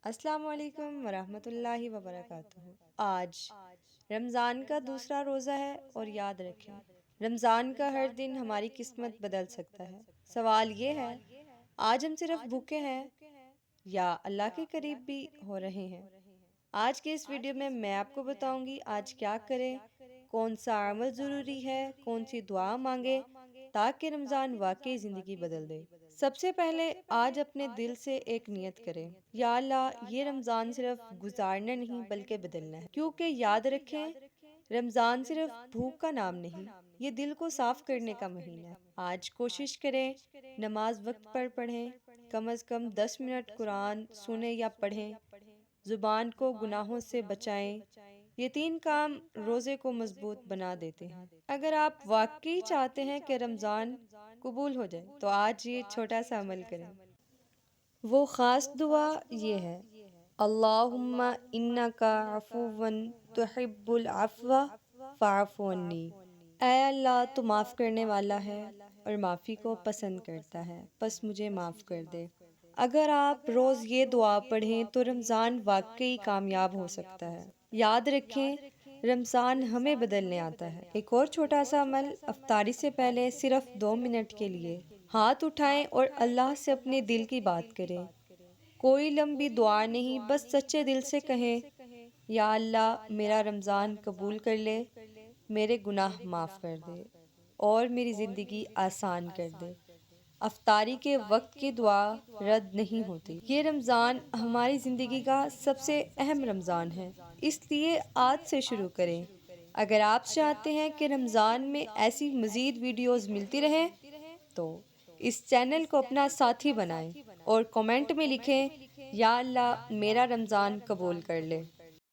السلام علیکم ورحمۃ اللہ وبرکاتہ۔ آج رمضان کا دوسرا روزہ ہے اور یاد رکھیں رمضان کا ہر دن ہماری قسمت بدل سکتا ہے۔ سوال یہ ہے، آج ہم صرف بھوکے ہیں یا اللہ کے قریب بھی ہو رہے ہیں؟ آج کے اس ویڈیو میں آپ کو بتاؤں گی آج کیا کریں، کون سا عمل ضروری ہے، کون سی دعا مانگے تاکہ رمضان واقعی زندگی بدل دے۔ سب سے پہلے آج اپنے دل سے ایک نیت کریں، یا اللہ یہ رمضان صرف گزارنا نہیں بلکہ بدلنا ہے۔ کیونکہ یاد رکھیں رمضان صرف بھوک کا نام نہیں، یہ دل کو صاف کرنے کا مہینہ ہے۔ آج کوشش کریں نماز وقت پر پڑھیں، کم از کم 10 منٹ قرآن سنیں یا پڑھیں، زبان کو گناہوں سے بچائیں۔ یہ 3 کام روزے کو مضبوط بنا دیتے ہیں۔ اگر آپ واقعی چاہتے ہیں کہ رمضان قبول ہو جائے تو آج یہ چھوٹا سا عمل کریں۔ وہ خاص دعا یہ ہے، اللہم انکا عفو تحب العفو فاعف عنی۔ اے اللہ تو معاف کرنے والا ہے اور معافی کو پسند کرتا ہے، بس مجھے معاف کر دے۔ اگر آپ روز یہ دعا پڑھیں تو رمضان واقعی کامیاب ہو سکتا ہے۔ یاد رکھیں رمضان ہمیں بدلنے آتا ہے۔ ایک اور چھوٹا سا عمل، افطاری سے پہلے صرف 2 منٹ کے لیے ہاتھ اٹھائیں اور اللہ سے اپنے دل کی بات کریں۔ کوئی لمبی دعا نہیں، بس سچے دل سے کہیں، یا اللہ میرا رمضان قبول کر لے، میرے گناہ معاف کر دے اور میری زندگی آسان کر دے۔ افطاری کے وقت کی دعا رد نہیں ہوتی۔ یہ رمضان ہماری زندگی کا سب سے اہم رمضان ہے، اس لیے آج سے شروع کریں۔ اگر آپ چاہتے ہیں کہ رمضان میں ایسی مزید ویڈیوز ملتی رہیں تو اس چینل کو اپنا ساتھی بنائیں اور کمنٹ میں لکھیں، یا اللہ میرا رمضان قبول کر لے۔